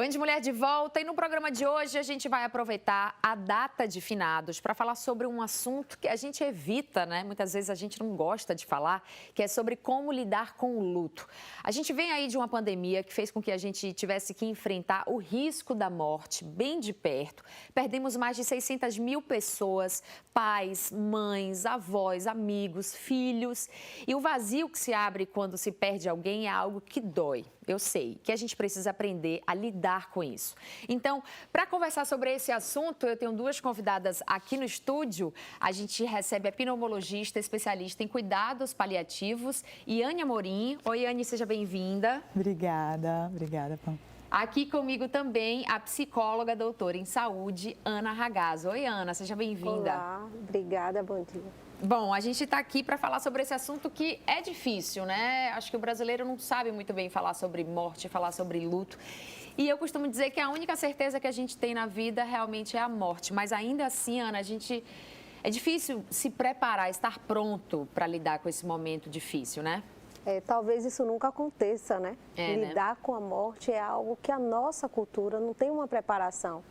Band Mulher de volta e no programa de hoje a gente vai aproveitar a data de finados para falar sobre um assunto que a gente evita, né? Muitas vezes a gente não gosta de falar, que é sobre como lidar com o luto. A gente vem aí de uma pandemia que fez com que a gente tivesse que enfrentar o risco da morte bem de perto. Perdemos mais de 600 mil pessoas, pais, mães, avós, amigos, filhos. E o vazio que se abre quando se perde alguém é algo que dói. Eu sei que a gente precisa aprender a lidar com isso. Então, para conversar sobre esse assunto, eu tenho duas convidadas aqui no estúdio. A gente recebe a pneumologista especialista em cuidados paliativos, Yane Amorim. Oi, Yane, seja bem-vinda. Obrigada, Pam. Aqui comigo também a psicóloga doutora em saúde, Ana Ragazzo. Oi, Ana, seja bem-vinda. Olá, obrigada, bom dia. Bom, a gente está aqui para falar sobre esse assunto que é difícil, né? Acho que o brasileiro não sabe muito bem falar sobre morte, falar sobre luto. E eu costumo dizer que a única certeza que a gente tem na vida realmente é a morte. Mas ainda assim, Ana, é difícil se preparar, estar pronto para lidar com esse momento difícil, né? Talvez isso nunca aconteça, né? Lidar com a morte é algo que a nossa cultura não tem uma preparação.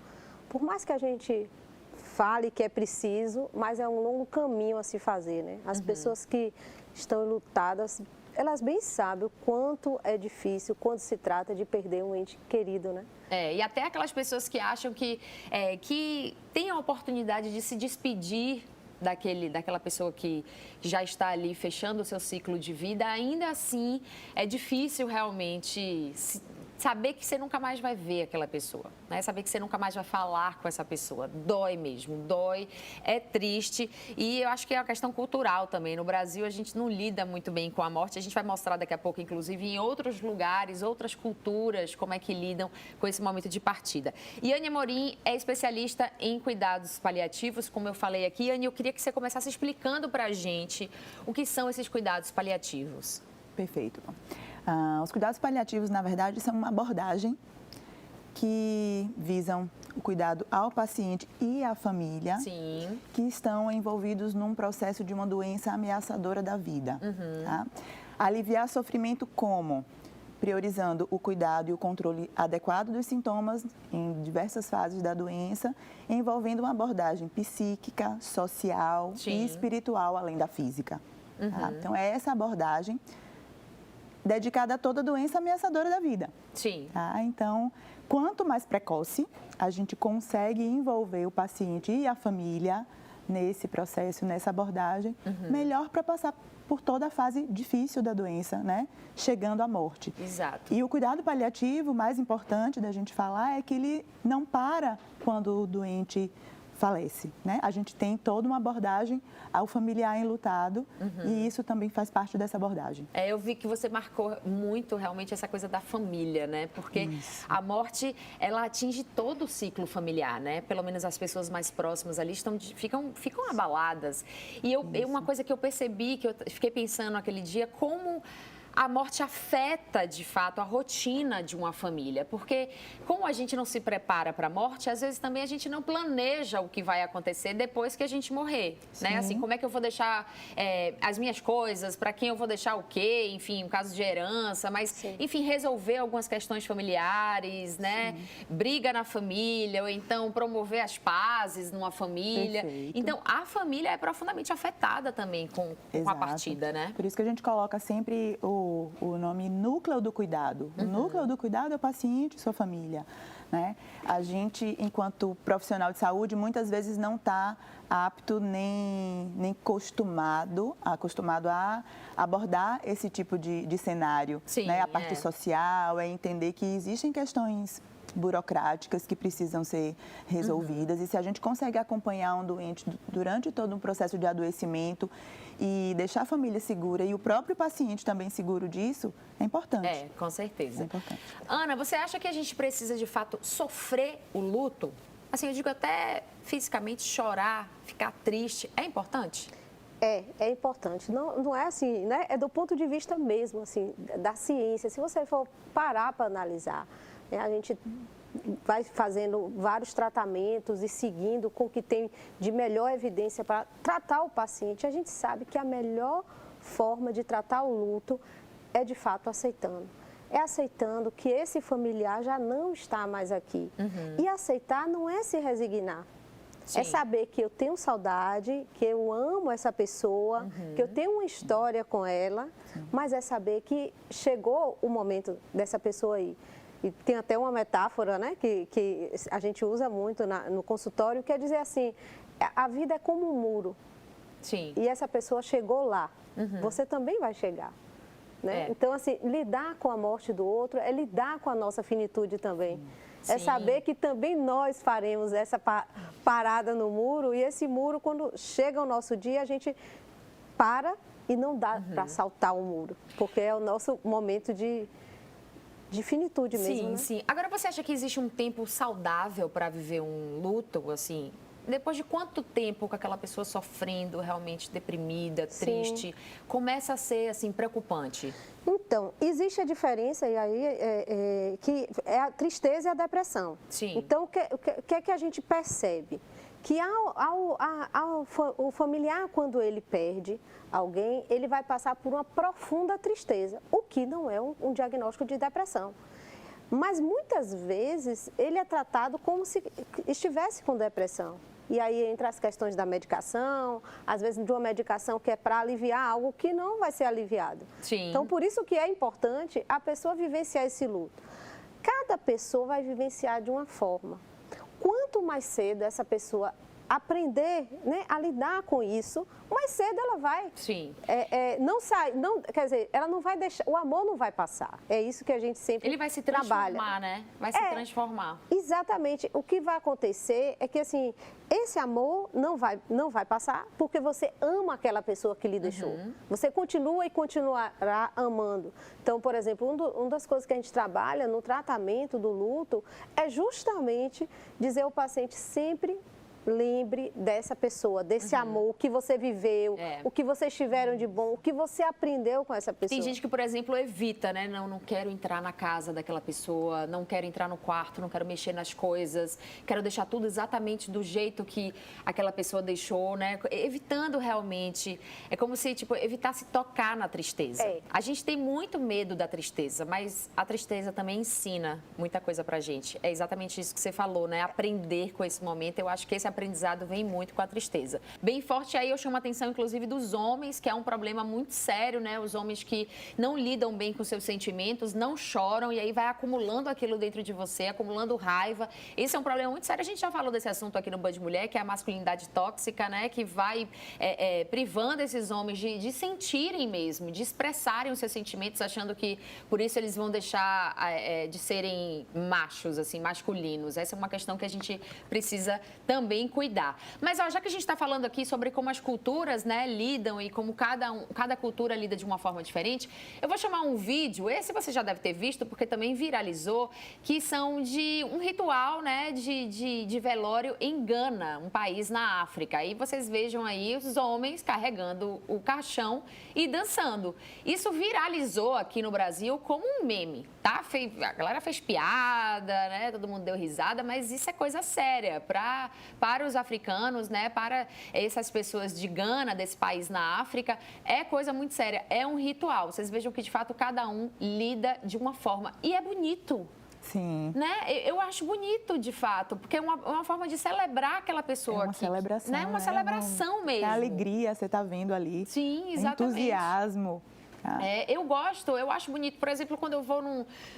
Por mais que a gente fale que é preciso, mas é um longo caminho a se fazer, né? As pessoas que estão enlutadas, elas bem sabem o quanto é difícil quando se trata de perder um ente querido, né? E até aquelas pessoas que acham que tem a oportunidade de se despedir daquela pessoa que já está ali fechando o seu ciclo de vida, ainda assim é difícil realmente saber que você nunca mais vai ver aquela pessoa, né? Saber que você nunca mais vai falar com essa pessoa. Dói mesmo, dói, é triste e eu acho que é uma questão cultural também. No Brasil, a gente não lida muito bem com a morte. A gente vai mostrar daqui a pouco, inclusive, em outros lugares, outras culturas, como é que lidam com esse momento de partida. Yane Amorim é especialista em cuidados paliativos, como eu falei aqui. Yane, eu queria que você começasse explicando para a gente o que são esses cuidados paliativos. Perfeito. Os cuidados paliativos, na verdade, são uma abordagem que visam o cuidado ao paciente e à família. Sim. Que estão envolvidos num processo de uma doença ameaçadora da vida. Tá? Aliviar sofrimento como? Priorizando o cuidado e o controle adequado dos sintomas em diversas fases da doença, envolvendo uma abordagem psíquica, social e espiritual, além da física. Tá? Então, é essa abordagem dedicada a toda doença ameaçadora da vida. Sim. Tá? Então, quanto mais precoce a gente consegue envolver o paciente e a família nesse processo, nessa abordagem, melhor para passar por toda a fase difícil da doença, né? Chegando à morte. Exato. E o cuidado paliativo, mais importante da gente falar, é que ele não para quando o doente falece, né? A gente tem toda uma abordagem ao familiar enlutado e isso também faz parte dessa abordagem. Eu vi que você marcou muito realmente essa coisa da família, né? Porque a morte, ela atinge todo o ciclo familiar, né? Pelo menos as pessoas mais próximas ali ficam abaladas. E uma coisa que eu percebi, que eu fiquei pensando naquele dia, como a morte afeta, de fato, a rotina de uma família. Porque como a gente não se prepara para a morte, às vezes também a gente não planeja o que vai acontecer depois que a gente morrer, né? Assim, como é que eu vou deixar as minhas coisas, para quem eu vou deixar o quê, enfim, um caso de herança, mas, enfim, resolver algumas questões familiares, né? Briga na família, ou então promover as pazes numa família. Perfeito. Então, a família é profundamente afetada também com a partida, né? Por isso que a gente coloca sempre o nome núcleo do cuidado. O núcleo do cuidado é o paciente e sua família, né? A gente, enquanto profissional de saúde, muitas vezes não está apto nem acostumado a abordar esse tipo de cenário. Sim, né? A parte social, é entender que existem questões burocráticas que precisam ser resolvidas e se a gente consegue acompanhar um doente durante todo um processo de adoecimento e deixar a família segura e o próprio paciente também seguro disso, é importante. Com certeza. É importante. Ana, você acha que a gente precisa, de fato, sofrer o luto? Assim, eu digo até fisicamente chorar, ficar triste, é importante? É importante. Não é assim, né? É do ponto de vista mesmo, assim, da ciência. Se você for parar para analisar, né, a gente vai fazendo vários tratamentos e seguindo com o que tem de melhor evidência para tratar o paciente. A gente sabe que a melhor forma de tratar o luto é, de fato, aceitando. é aceitando que esse familiar já não está mais aqui. E aceitar não é se resignar. Sim. É saber que eu tenho saudade, que eu amo essa pessoa, que eu tenho uma história com ela, mas é saber que chegou o momento dessa pessoa aí. E tem até uma metáfora, né, que a gente usa muito no consultório, que é dizer assim, a vida é como um muro. Sim. E essa pessoa chegou lá, você também vai chegar. Né? Então, assim, lidar com a morte do outro é lidar com a nossa finitude também. É saber que também nós faremos essa parada no muro, e esse muro, quando chega o nosso dia, a gente para e não dá para saltar o muro, porque é o nosso momento de finitude mesmo, sim, né? Sim. Agora, você acha que existe um tempo saudável para viver um luto, assim? Depois de quanto tempo com aquela pessoa sofrendo, realmente deprimida, triste, começa a ser, assim, preocupante? Então, existe a diferença, e aí, que é a tristeza e a depressão. Sim. Então, o que é que a gente percebe? Que o familiar, quando ele perde alguém, ele vai passar por uma profunda tristeza, o que não é um diagnóstico de depressão. Mas muitas vezes ele é tratado como se estivesse com depressão. E aí entra as questões da medicação, às vezes de uma medicação que é para aliviar algo que não vai ser aliviado. Sim. Então, por isso que é importante a pessoa vivenciar esse luto. Cada pessoa vai vivenciar de uma forma. Quanto mais cedo essa pessoa aprender, né, a lidar com isso, mais cedo ela vai. Sim. Quer dizer, ela não vai deixar, o amor não vai passar. É isso que a gente sempre trabalha. Ele vai se transformar, né? Vai se transformar. Exatamente. O que vai acontecer é que, assim, esse amor não vai passar porque você ama aquela pessoa que lhe deixou. Você continua e continuará amando. Então, por exemplo, uma das coisas que a gente trabalha no tratamento do luto é justamente dizer ao paciente sempre: lembre dessa pessoa, desse amor, o que você viveu, o que vocês tiveram de bom, o que você aprendeu com essa pessoa. Tem gente que, por exemplo, evita, né? Não quero entrar na casa daquela pessoa, não quero entrar no quarto, não quero mexer nas coisas, quero deixar tudo exatamente do jeito que aquela pessoa deixou, né? Evitando realmente. É como se, tipo, evitasse tocar na tristeza. A gente tem muito medo da tristeza, mas a tristeza também ensina muita coisa pra gente. É exatamente isso que você falou, né? Aprender com esse momento. Eu acho que esse aprendizado vem muito com a tristeza. Bem forte aí, eu chamo a atenção, inclusive, dos homens, que é um problema muito sério, né? Os homens que não lidam bem com seus sentimentos, não choram, e aí vai acumulando aquilo dentro de você, acumulando raiva. Esse é um problema muito sério. A gente já falou desse assunto aqui no Band Mulher, que é a masculinidade tóxica, né? Que vai privando esses homens de sentirem mesmo, de expressarem os seus sentimentos, achando que por isso eles vão deixar de serem machos, assim, masculinos. Essa é uma questão que a gente precisa também cuidar. Mas, ó, já que a gente está falando aqui sobre como as culturas, né, lidam e como cada cultura lida de uma forma diferente, eu vou chamar um vídeo, esse você já deve ter visto, porque também viralizou, que são de um ritual, né, de velório em Gana, um país na África. E vocês vejam aí os homens carregando o caixão e dançando. Isso viralizou aqui no Brasil como um meme, tá? A galera fez piada, né, todo mundo deu risada, mas isso é coisa séria para os africanos, né, para essas pessoas de Gana, desse país na África, é coisa muito séria, é um ritual. Vocês vejam que, de fato, cada um lida de uma forma. E é bonito. Sim. Né? Eu acho bonito, de fato, porque é uma forma de celebrar aquela pessoa. É uma celebração. Né? Uma celebração mesmo. É alegria, você está vendo ali. Sim, exatamente. Entusiasmo. Eu acho bonito, por exemplo, quando eu vou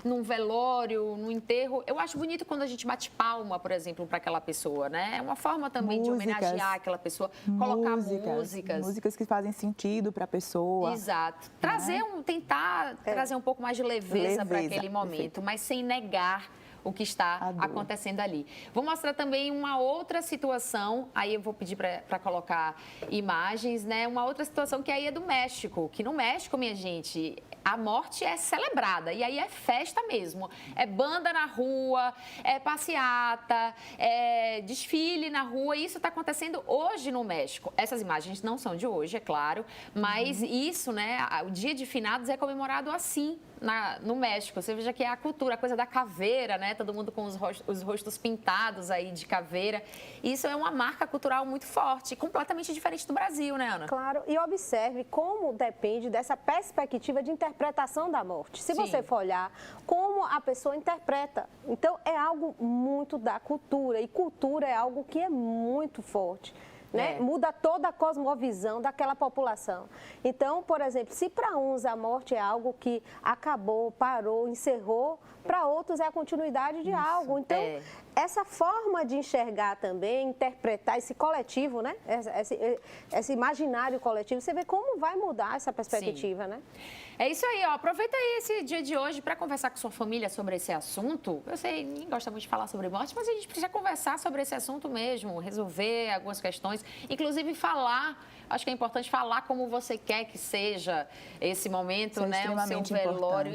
num velório, num enterro, eu acho bonito quando a gente bate palma, por exemplo, para aquela pessoa, né? É uma forma também de homenagear aquela pessoa, colocar músicas. Músicas que fazem sentido para a pessoa. Exato. Tentar trazer um pouco mais de leveza para aquele momento, perfeito. Mas sem negar o que está acontecendo ali. Vou mostrar também uma outra situação, aí eu vou pedir para colocar imagens, né? Uma outra situação que aí é do México, que no México, minha gente, a morte é celebrada, e aí é festa mesmo. É banda na rua, é passeata, é desfile na rua, e isso está acontecendo hoje no México. Essas imagens não são de hoje, é claro, mas isso, né, o Dia de Finados é comemorado assim, no México. Você veja que é a cultura, a coisa da caveira, né? Todo mundo com os rostos pintados aí de caveira. Isso é uma marca cultural muito forte, completamente diferente do Brasil, né, Ana? Claro, e observe como depende dessa perspectiva de interpretação da morte. Se você for olhar como a pessoa interpreta, então é algo muito da cultura, e cultura é algo que é muito forte. Né? Muda toda a cosmovisão daquela população. Então, por exemplo, se para uns a morte é algo que acabou, parou, encerrou, para outros é a continuidade de algo. Então, essa forma de enxergar também, interpretar esse coletivo, né? Esse imaginário coletivo, você vê como vai mudar essa perspectiva, né? É isso aí, ó. Aproveita aí esse dia de hoje para conversar com sua família sobre esse assunto. Eu sei, ninguém gosta muito de falar sobre morte, mas a gente precisa conversar sobre esse assunto mesmo, resolver algumas questões, inclusive falar. Acho que é importante falar como você quer que seja esse momento, né? O seu velório.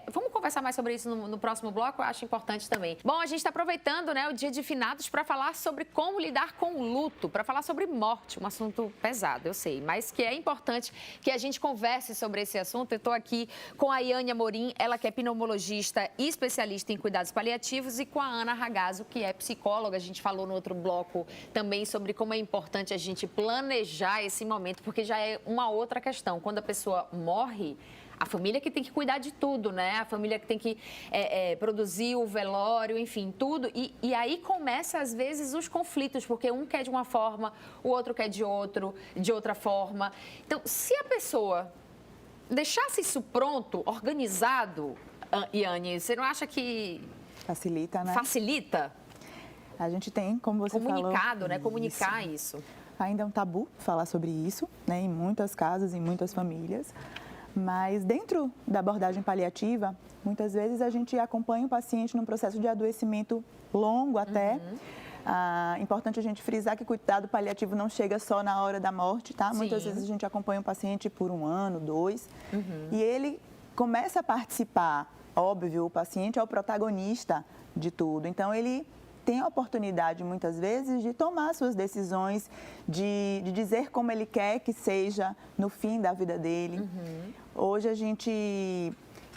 Vamos conversar mais sobre isso no próximo bloco, eu acho importante também. Bom, a gente está aproveitando, né, o Dia de Finados para falar sobre como lidar com o luto, para falar sobre morte, um assunto pesado, eu sei, mas que é importante que a gente converse sobre esse assunto. Eu estou aqui com a Yane Amorim, ela que é pneumologista e especialista em cuidados paliativos, e com a Ana Ragazzo, que é psicóloga. A gente falou no outro bloco também sobre como é importante a gente planejar esse momento, porque já é uma outra questão. Quando a pessoa morre, a família que tem que cuidar de tudo, né? A família que tem que produzir o velório, enfim, tudo. E aí começa, às vezes, os conflitos, porque um quer de uma forma, o outro quer de outra forma. Então, se a pessoa deixasse isso pronto, organizado, Yane, você não acha que... Facilita, né? Facilita? A gente tem, como você falou... Comunicado, né? Comunicar isso. Ainda é um tabu falar sobre isso, né? Em muitas casas, em muitas famílias. Mas dentro da abordagem paliativa, muitas vezes a gente acompanha o paciente num processo de adoecimento longo até. Importante a gente frisar que o cuidado paliativo não chega só na hora da morte, tá? Muitas vezes a gente acompanha o paciente por 1 ano, 2, e ele começa a participar. Óbvio, o paciente é o protagonista de tudo, então ele tem a oportunidade, muitas vezes, de tomar suas decisões, de dizer como ele quer que seja no fim da vida dele. Hoje a gente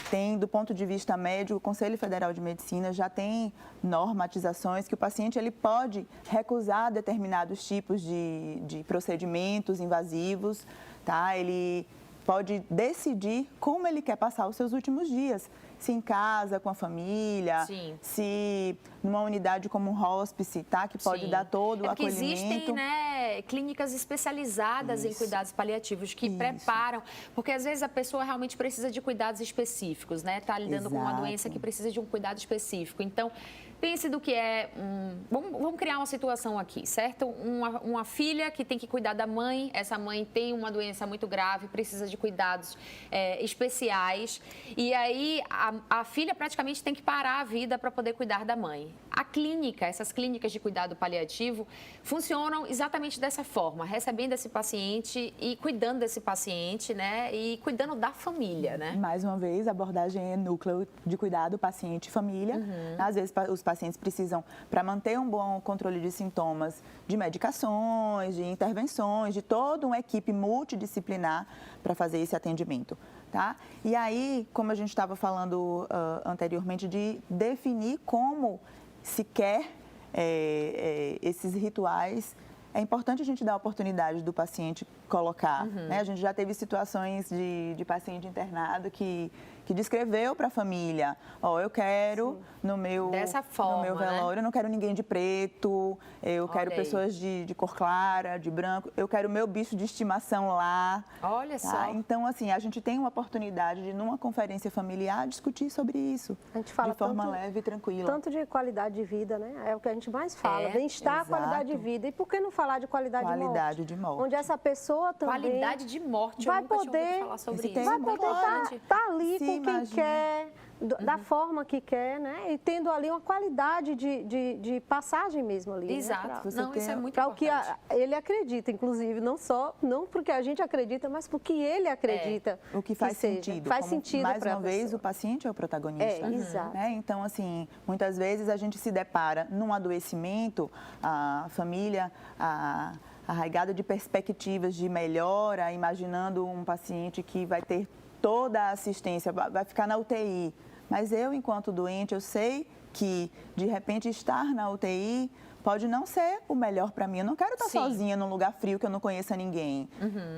tem, do ponto de vista médico, o Conselho Federal de Medicina já tem normatizações que o paciente ele pode recusar determinados tipos de procedimentos invasivos, tá? Ele pode decidir como ele quer passar os seus últimos dias. Se em casa, com a família, se numa unidade como um hospice, tá? Que pode dar todo o acolhimento. Existem, né, clínicas especializadas em cuidados paliativos que preparam, porque às vezes a pessoa realmente precisa de cuidados específicos, né? Está lidando com uma doença que precisa de um cuidado específico. Então, pense do que é... Vamos criar uma situação aqui, certo? Uma filha que tem que cuidar da mãe, essa mãe tem uma doença muito grave, precisa de cuidados especiais, e aí a filha praticamente tem que parar a vida para poder cuidar da mãe. A clínica, essas clínicas de cuidado paliativo, funcionam exatamente dessa forma, recebendo esse paciente e cuidando desse paciente, né? E cuidando da família, né? Mais uma vez, a abordagem é núcleo de cuidado paciente e família. Às vezes, os pacientes precisam, para manter um bom controle de sintomas, de medicações, de intervenções, de toda uma equipe multidisciplinar para fazer esse atendimento. Tá? E aí, como a gente estava falando anteriormente, de definir como se quer esses rituais, é importante a gente dar a oportunidade do paciente colocar. Né? A gente já teve situações de paciente internado que descreveu para a família, eu quero no meu velório, eu não quero ninguém de preto, eu quero pessoas de cor clara, de branco, eu quero o meu bicho de estimação lá. Olha só. Então, assim, a gente tem uma oportunidade de, numa conferência familiar, discutir sobre isso. A gente fala de forma leve e tranquila. Tanto de qualidade de vida, né? É o que a gente mais fala. Bem-estar, qualidade de vida. E por que não falar de qualidade de morte? Onde essa pessoa também... Qualidade de morte, vai eu nunca tinha ouvido poder falar sobre isso. Vai poder estar ali com quem quer, da forma que quer, né? E tendo ali uma qualidade de passagem mesmo ali. Exato. Né? Isso é muito para importante. o que ele acredita, inclusive, não porque a gente acredita, mas porque ele acredita. O que faz sentido. Faz sentido mais uma vez, o paciente é o protagonista. Exato. Né? Então, assim, muitas vezes a gente se depara num adoecimento, a família, arraigada de perspectivas de melhora, imaginando um paciente que vai ter toda a assistência, vai ficar na UTI. Mas eu, enquanto doente, eu sei que, de repente, estar na UTI pode não ser o melhor para mim. Eu não quero estar sozinha num lugar frio que eu não conheça ninguém.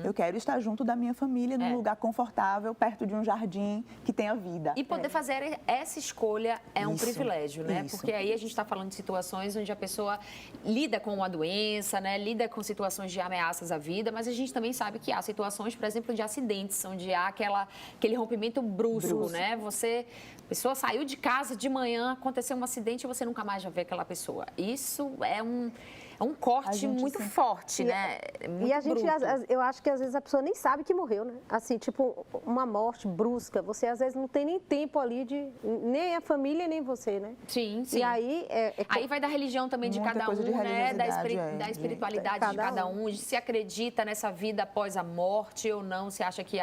Eu quero estar junto da minha família, num lugar confortável, perto de um jardim que tenha vida. E poder fazer essa escolha é um privilégio, né? Porque aí a gente está falando de situações onde a pessoa lida com uma doença, né? Lida com situações de ameaças à vida, mas a gente também sabe que há situações, por exemplo, de acidentes, onde há aquele rompimento brusco, né? A pessoa saiu de casa de manhã, aconteceu um acidente e você nunca mais vai ver aquela pessoa. Isso é um corte muito forte, né? Muito e a gente, bruto. eu acho que às vezes a pessoa nem sabe que morreu, né? Assim, tipo, uma morte brusca, você às vezes não tem nem tempo ali de, nem a família, nem você, né? Sim. E aí... Aí vai da religião também de cada um, né? Da espiritualidade de cada um, de se acredita nessa vida após a morte ou não, se acha que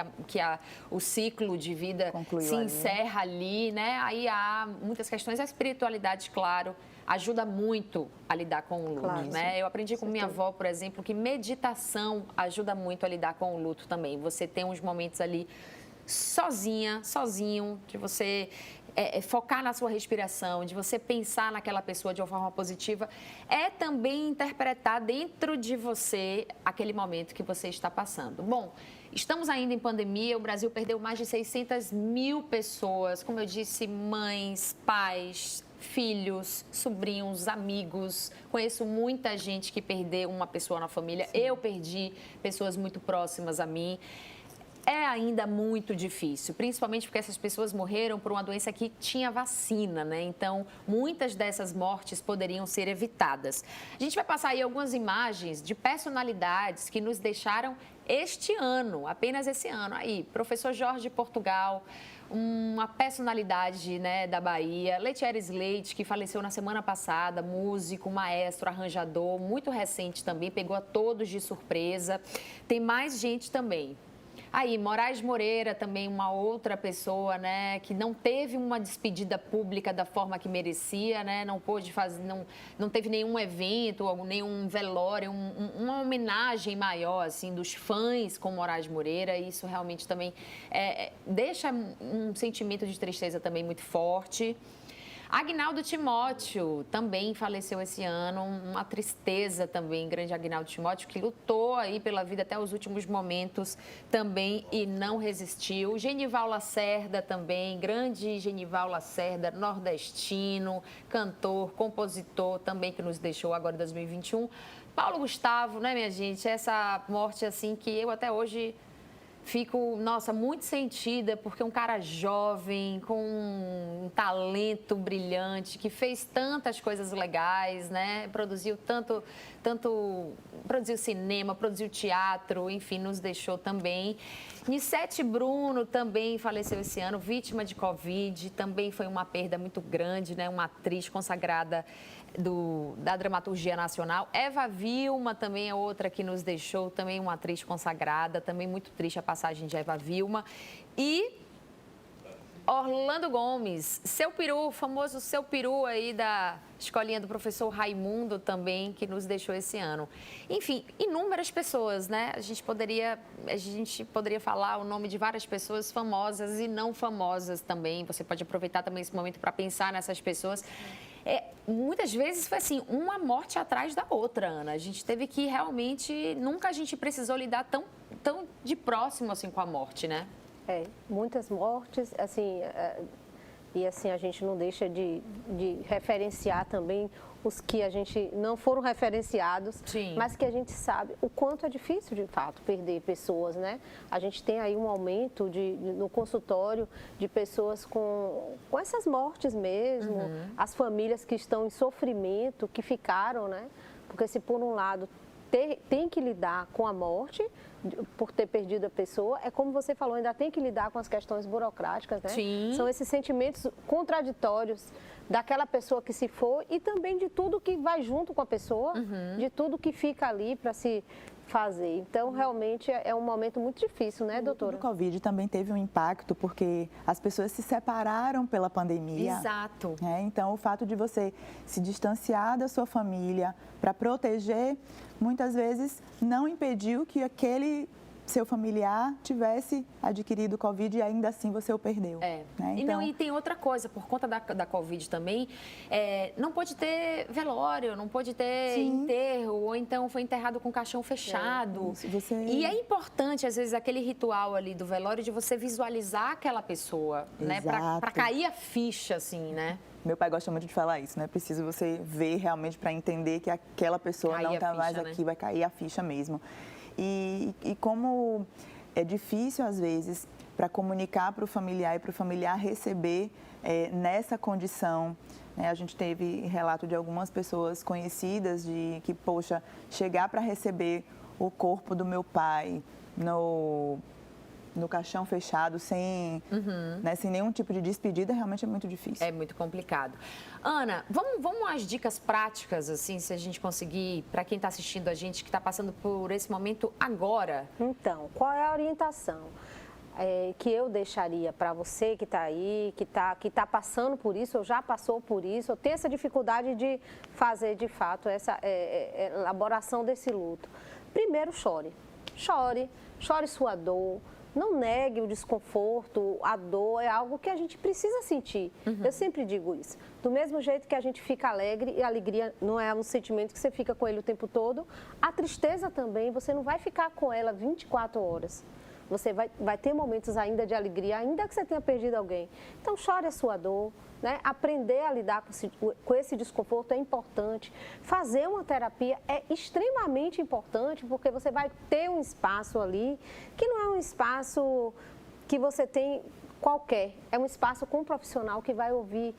o ciclo de vida se encerra ali, né? Aí há muitas questões. A espiritualidade, claro, ajuda muito a lidar com o luto, né? Eu aprendi com minha avó, por exemplo, que meditação ajuda muito a lidar com o luto também. Você tem uns momentos ali sozinho, de você focar na sua respiração, de você pensar naquela pessoa de uma forma positiva, é também interpretar dentro de você aquele momento que você está passando. Bom, estamos ainda em pandemia, o Brasil perdeu mais de 600 mil pessoas, como eu disse, mães, pais, filhos, sobrinhos, amigos. Conheço muita gente que perdeu uma pessoa na família. Eu perdi pessoas muito próximas a mim. É ainda muito difícil, principalmente porque essas pessoas morreram por uma doença que tinha vacina, né? Então, muitas dessas mortes poderiam ser evitadas. A gente vai passar aí algumas imagens de personalidades que nos deixaram este ano, apenas esse ano. Aí, professor Jorge Portugal, uma personalidade, né, da Bahia. Letieres Leite, que faleceu na semana passada, músico, maestro, arranjador, muito recente também, pegou a todos de surpresa. Tem mais gente também. Aí, Moraes Moreira, também uma outra pessoa, né, que não teve uma despedida pública da forma que merecia, né, não pôde fazer, não teve nenhum evento, nenhum velório, uma homenagem maior, assim, dos fãs com Moraes Moreira. E isso realmente também deixa um sentimento de tristeza também muito forte. Agnaldo Timóteo também faleceu esse ano, uma tristeza também, grande Agnaldo Timóteo, que lutou aí pela vida até os últimos momentos também e não resistiu. Genival Lacerda também, grande Genival Lacerda, nordestino, cantor, compositor também, que nos deixou agora em 2021. Paulo Gustavo, né, minha gente, essa morte assim que eu até hoje fico, nossa, muito sentida, porque um cara jovem, com um talento brilhante, que fez tantas coisas legais, né? Produziu produziu cinema, produziu teatro, enfim, nos deixou também. Nissete Bruno também faleceu esse ano, vítima de Covid, também foi uma perda muito grande, né? Uma atriz consagrada da dramaturgia nacional. Eva Vilma também é outra que nos deixou, também uma atriz consagrada, também muito triste a passagem de Eva Vilma. E Orlando Gomes, Seu Peru, famoso Seu Peru aí da escolinha do professor Raimundo também, que nos deixou esse ano. Enfim, inúmeras pessoas, né? A gente poderia falar o nome de várias pessoas famosas e não famosas também. Você pode aproveitar também esse momento para pensar nessas pessoas. Muitas vezes foi assim, uma morte atrás da outra, Ana. A gente teve que realmente, nunca a gente precisou lidar tão de próximo assim com a morte, né? Muitas mortes, assim, e assim a gente não deixa de referenciar também os que a gente não foram referenciados, Sim. Mas que a gente sabe o quanto é difícil, de fato, perder pessoas, né? A gente tem aí um aumento no consultório de pessoas com essas mortes mesmo, as famílias que estão em sofrimento, que ficaram, né? Porque se por um lado tem que lidar com a morte, por ter perdido a pessoa, é como você falou, ainda tem que lidar com as questões burocráticas, né? Sim. São esses sentimentos contraditórios daquela pessoa que se foi e também de tudo que vai junto com a pessoa, de tudo que fica ali para se fazer. Então, realmente, é um momento muito difícil, né, doutora? O Covid também teve um impacto porque as pessoas se separaram pela pandemia. Exato. Então, o fato de você se distanciar da sua família para proteger, muitas vezes não impediu que aquele seu familiar tivesse adquirido Covid e ainda assim você o perdeu. Né? Então... E tem outra coisa, por conta da Covid também, não pode ter velório, não pode ter enterro, ou então foi enterrado com caixão fechado. E é importante, às vezes, aquele ritual ali do velório de você visualizar aquela pessoa, né? Para cair a ficha, assim, né? Meu pai gosta muito de falar isso, né? Preciso você ver realmente para entender que aquela pessoa não está mais aqui, vai cair a ficha mesmo. E como é difícil, às vezes, para comunicar para o familiar e para o familiar receber nessa condição, né? A gente teve relato de algumas pessoas conhecidas de que, poxa, chegar para receber o corpo do meu pai no caixão fechado, sem nenhum tipo de despedida, realmente é muito difícil. É muito complicado. Ana, vamos às dicas práticas, assim, se a gente conseguir, para quem está assistindo a gente, que está passando por esse momento agora. Então, qual é a orientação que eu deixaria para você que está aí, que tá passando por isso, ou já passou por isso, ou tem essa dificuldade de fazer, de fato, essa elaboração desse luto? Primeiro, chore. Chore sua dor. Não negue o desconforto, a dor, é algo que a gente precisa sentir. Eu sempre digo isso. Do mesmo jeito que a gente fica alegre, e a alegria não é um sentimento que você fica com ele o tempo todo, a tristeza também, você não vai ficar com ela 24 horas. Você vai ter momentos ainda de alegria, ainda que você tenha perdido alguém. Então, chore a sua dor, né? Aprender a lidar com esse desconforto é importante. Fazer uma terapia é extremamente importante, porque você vai ter um espaço ali, que não é um espaço que você tem qualquer, é um espaço com um profissional que vai ouvir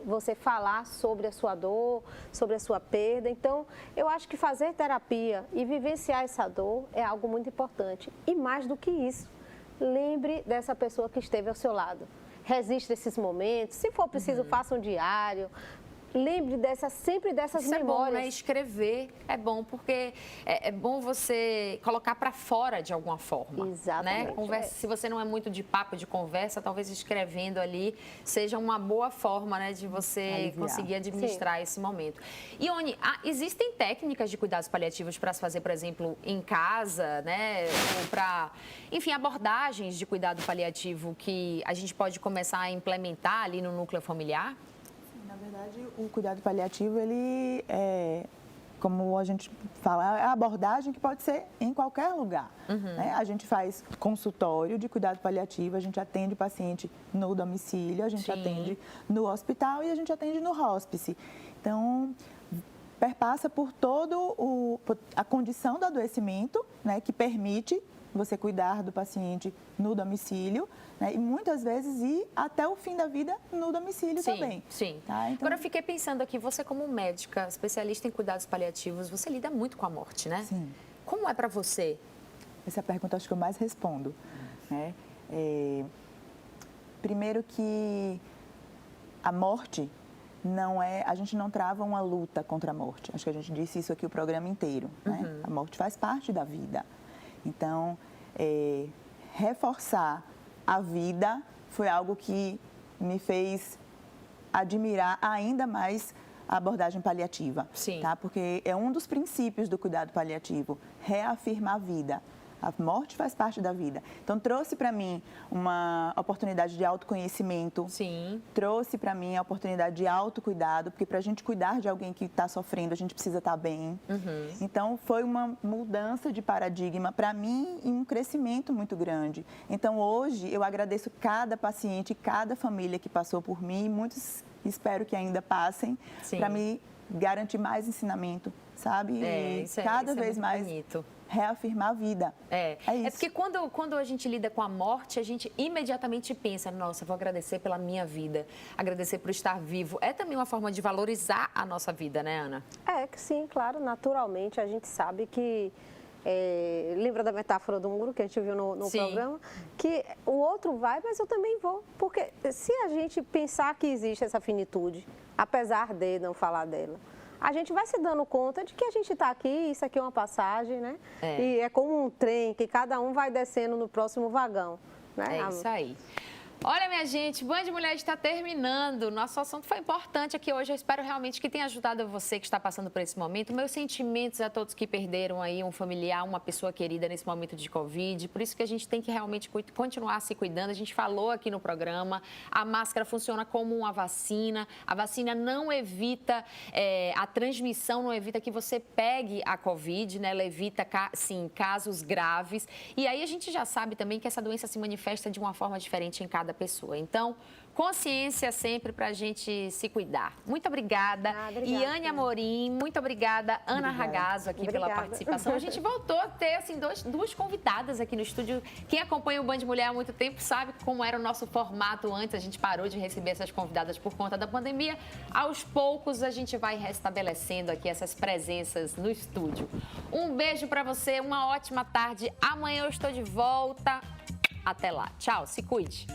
você falar sobre a sua dor, sobre a sua perda. Então, eu acho que fazer terapia e vivenciar essa dor é algo muito importante. E mais do que isso, lembre dessa pessoa que esteve ao seu lado. Registre esses momentos, se for preciso, faça um diário. Lembre sempre dessas memórias. É bom, né? Escrever é bom, porque é bom você colocar para fora de alguma forma. Exatamente. Né? Se você não é muito de papo, de conversa, talvez escrevendo ali seja uma boa forma, né, de você conseguir administrar esse momento. Ione, existem técnicas de cuidados paliativos para se fazer, por exemplo, em casa, né? Ou para, enfim, abordagens de cuidado paliativo que a gente pode começar a implementar ali no núcleo familiar? Na verdade, o cuidado paliativo, ele é, como a gente fala, é a abordagem que pode ser em qualquer lugar. Né? A gente faz consultório de cuidado paliativo, a gente atende o paciente no domicílio, a gente atende no hospital e a gente atende no hospice. Então, perpassa por a condição do adoecimento, né, que permite você cuidar do paciente no domicílio, né, e muitas vezes ir até o fim da vida no domicílio também. Sim. Tá? Então... Agora, eu fiquei pensando aqui, você como médica, especialista em cuidados paliativos, você lida muito com a morte, né? Sim. Como é para você? Essa é a pergunta acho que eu mais respondo. Né? Primeiro que a morte não é... A gente não trava uma luta contra a morte. Acho que a gente disse isso aqui o programa inteiro. Né? A morte faz parte da vida. Então, reforçar a vida foi algo que me fez admirar ainda mais a abordagem paliativa. Sim. Tá? Porque é um dos princípios do cuidado paliativo, reafirmar a vida. A morte faz parte da vida. Então, trouxe para mim uma oportunidade de autoconhecimento. Sim. Trouxe para mim a oportunidade de autocuidado, porque para a gente cuidar de alguém que está sofrendo, a gente precisa estar bem. Então, foi uma mudança de paradigma para mim e um crescimento muito grande. Então, hoje, eu agradeço cada paciente, cada família que passou por mim, e muitos espero que ainda passem, para me garantir mais ensinamento, sabe? Cada vez mais bonito. Reafirmar a vida. É porque quando a gente lida com a morte, a gente imediatamente pensa, nossa, vou agradecer pela minha vida, agradecer por estar vivo. É também uma forma de valorizar a nossa vida, né, Ana? Sim, claro, naturalmente a gente sabe que, lembra da metáfora do muro que a gente viu no programa? Que o outro vai, mas eu também vou. Porque se a gente pensar que existe essa finitude, apesar de não falar dela, a gente vai se dando conta de que a gente está aqui, isso aqui é uma passagem, né? E é como um trem que cada um vai descendo no próximo vagão. Né? É isso aí. Olha, minha gente, Band Mulher está terminando. Nosso assunto foi importante aqui hoje. Eu espero realmente que tenha ajudado você que está passando por esse momento. Meus sentimentos a todos que perderam aí um familiar, uma pessoa querida nesse momento de Covid. Por isso que a gente tem que realmente continuar se cuidando. A gente falou aqui no programa, a máscara funciona como uma vacina. A vacina não evita a transmissão, não evita que você pegue a Covid, né? Ela evita, sim, casos graves. E aí a gente já sabe também que essa doença se manifesta de uma forma diferente em cada pessoa. Então, consciência sempre para a gente se cuidar. Muito obrigada. Iane Amorim, muito obrigada. Ana Ragazzo aqui pela participação. A gente voltou a ter assim, duas convidadas aqui no estúdio. Quem acompanha o Band Mulher há muito tempo sabe como era o nosso formato antes. A gente parou de receber essas convidadas por conta da pandemia. Aos poucos a gente vai restabelecendo aqui essas presenças no estúdio. Um beijo para você, uma ótima tarde. Amanhã eu estou de volta. Até lá. Tchau, se cuide.